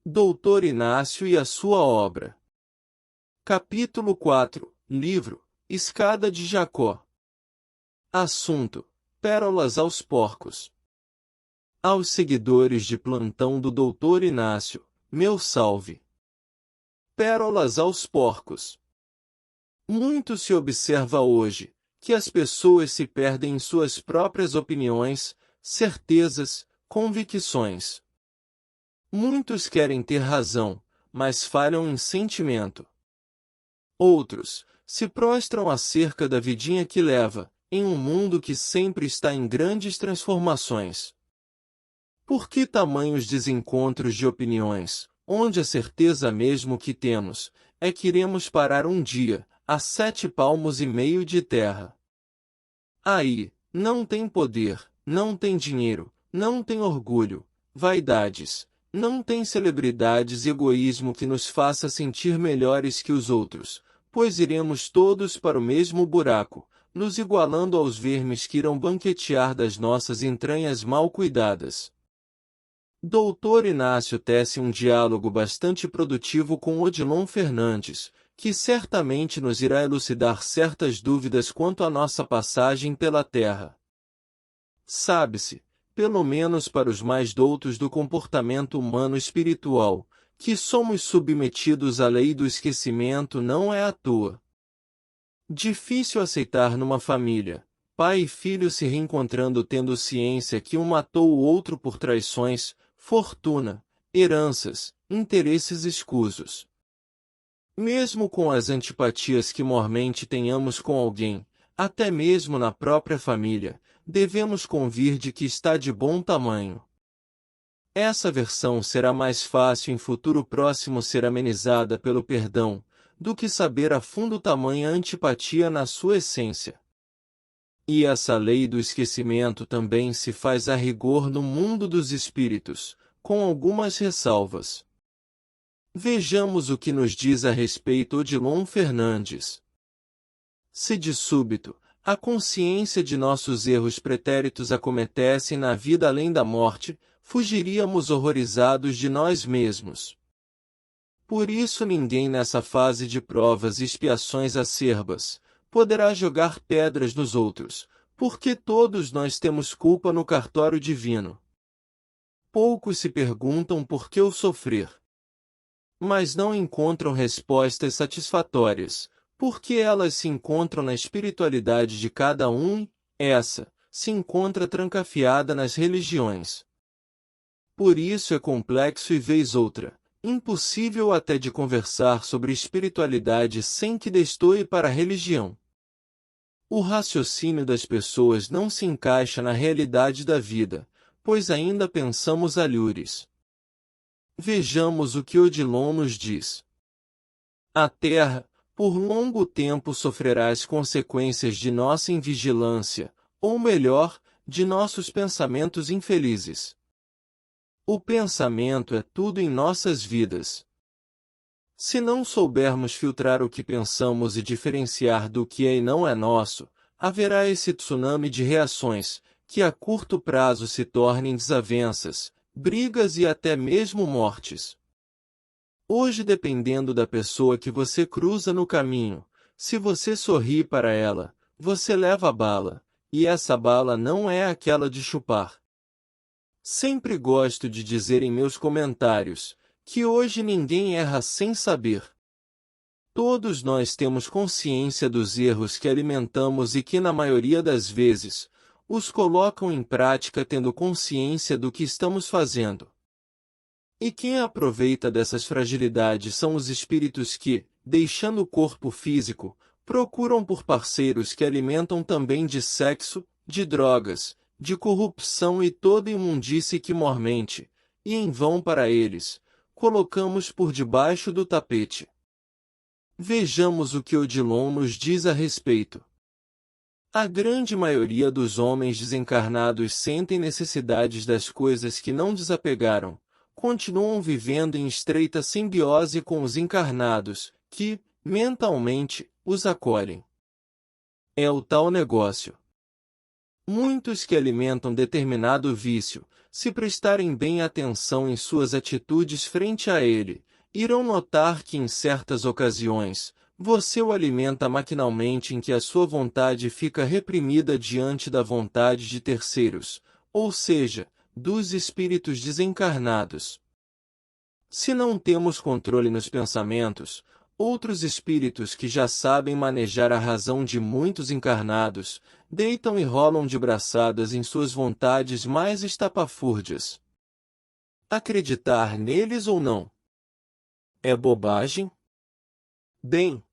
Doutor Inácio e a sua obra. Capítulo 4. Livro Escada de Jacó. Assunto: Pérolas aos porcos. Aos seguidores de plantão do Doutor Inácio, meu salve. Pérolas aos porcos. Muito se observa hoje que as pessoas se perdem em suas próprias opiniões, certezas, convicções. Muitos querem ter razão, mas falham em sentimento. Outros se prostram acerca da vidinha que leva, em um mundo que sempre está em grandes transformações. Por que tamanhos desencontros de opiniões, onde a certeza mesmo que temos, é que iremos parar um dia, a 7,5 palmos de terra? Aí, não tem poder, não tem dinheiro, não tem orgulho, vaidades, não tem celebridades e egoísmo que nos faça sentir melhores que os outros, pois iremos todos para o mesmo buraco, nos igualando aos vermes que irão banquetear das nossas entranhas mal cuidadas. Doutor Inácio tece um diálogo bastante produtivo com Odilon Fernandes, que certamente nos irá elucidar certas dúvidas quanto à nossa passagem pela Terra. Sabe-se, pelo menos para os mais doutos do comportamento humano espiritual, que somos submetidos à lei do esquecimento não é à toa. Difícil aceitar numa família, pai e filho se reencontrando tendo ciência que um matou o outro por traições, fortuna, heranças, interesses escusos. Mesmo com as antipatias que mormente tenhamos com alguém, até mesmo na própria família, devemos convir de que está de bom tamanho. Essa versão será mais fácil em futuro próximo ser amenizada pelo perdão, do que saber a fundo tamanha antipatia na sua essência. E essa lei do esquecimento também se faz a rigor no mundo dos espíritos, com algumas ressalvas. Vejamos o que nos diz a respeito Odilon Fernandes. Se de súbito, a consciência de nossos erros pretéritos acometessem na vida além da morte, fugiríamos horrorizados de nós mesmos. Por isso ninguém nessa fase de provas e expiações acerbas poderá jogar pedras nos outros, porque todos nós temos culpa no cartório divino. Poucos se perguntam por que o sofrer. Mas não encontram respostas satisfatórias, porque elas se encontram na espiritualidade de cada um e, essa, se encontra trancafiada nas religiões. Por isso é complexo e vez outra, impossível até de conversar sobre espiritualidade sem que destoe para a religião. O raciocínio das pessoas não se encaixa na realidade da vida, pois ainda pensamos alhures. Vejamos o que Odilon nos diz. A terra, por longo tempo sofrerá as consequências de nossa invigilância, ou melhor, de nossos pensamentos infelizes. O pensamento é tudo em nossas vidas. Se não soubermos filtrar o que pensamos e diferenciar do que é e não é nosso, haverá esse tsunami de reações, que a curto prazo se tornem desavenças, brigas e até mesmo mortes. Hoje, dependendo da pessoa que você cruza no caminho, se você sorri para ela, você leva a bala, e essa bala não é aquela de chupar. Sempre gosto de dizer em meus comentários, que hoje ninguém erra sem saber. Todos nós temos consciência dos erros que alimentamos e que na maioria das vezes, os colocam em prática tendo consciência do que estamos fazendo. E quem aproveita dessas fragilidades são os espíritos que, deixando o corpo físico, procuram por parceiros que alimentam também de sexo, de drogas, de corrupção e toda imundície que mormente, e em vão para eles, colocamos por debaixo do tapete. Vejamos o que Odilon nos diz a respeito. A grande maioria dos homens desencarnados sentem necessidades das coisas que não desapegaram, continuam vivendo em estreita simbiose com os encarnados, que, mentalmente, os acolhem. É o tal negócio. Muitos que alimentam determinado vício, se prestarem bem atenção em suas atitudes frente a ele, irão notar que em certas ocasiões, você o alimenta maquinalmente em que a sua vontade fica reprimida diante da vontade de terceiros, ou seja, dos espíritos desencarnados. Se não temos controle nos pensamentos, outros espíritos que já sabem manejar a razão de muitos encarnados, deitam e rolam de braçadas em suas vontades mais estapafúrdias. Acreditar neles ou não? É bobagem? Bem,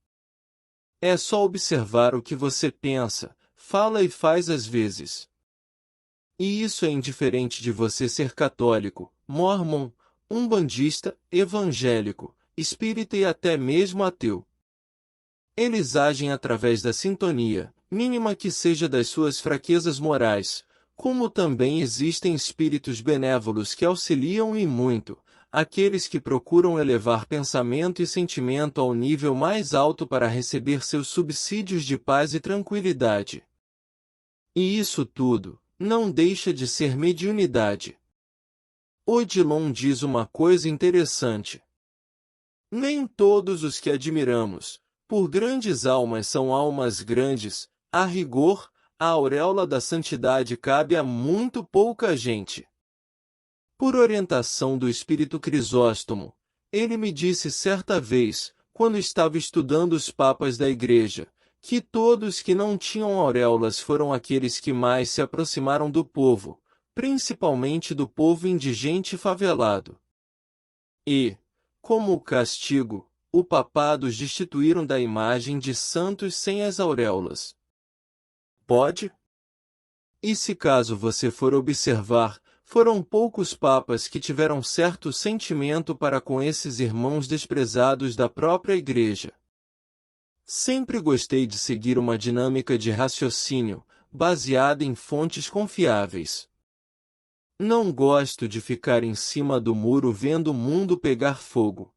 é só observar o que você pensa, fala e faz às vezes. E isso é indiferente de você ser católico, mórmon, umbandista, evangélico, espírita e até mesmo ateu. Eles agem através da sintonia, mínima que seja das suas fraquezas morais, como também existem espíritos benévolos que auxiliam e muito, aqueles que procuram elevar pensamento e sentimento ao nível mais alto para receber seus subsídios de paz e tranquilidade. E isso tudo não deixa de ser mediunidade. Odilon diz uma coisa interessante. Nem todos os que admiramos, por grandes almas são almas grandes, a rigor, a auréola da santidade cabe a muito pouca gente. Por orientação do espírito Crisóstomo, ele me disse certa vez, quando estava estudando os papas da igreja, que todos que não tinham auréolas foram aqueles que mais se aproximaram do povo, principalmente do povo indigente e favelado. E, como castigo, o papado os destituíram da imagem de santos sem as auréolas. Pode? E se caso você for observar, foram poucos papas que tiveram certo sentimento para com esses irmãos desprezados da própria Igreja. Sempre gostei de seguir uma dinâmica de raciocínio, baseada em fontes confiáveis. Não gosto de ficar em cima do muro vendo o mundo pegar fogo.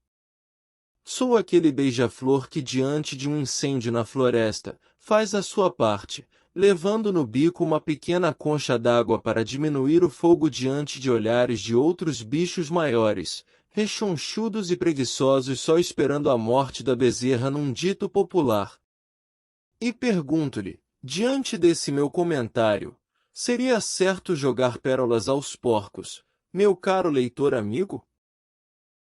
Sou aquele beija-flor que diante de um incêndio na floresta, faz a sua parte, levando no bico uma pequena concha d'água para diminuir o fogo diante de olhares de outros bichos maiores, rechonchudos e preguiçosos só esperando a morte da bezerra num dito popular. E pergunto-lhe, diante desse meu comentário, seria certo jogar pérolas aos porcos, meu caro leitor amigo?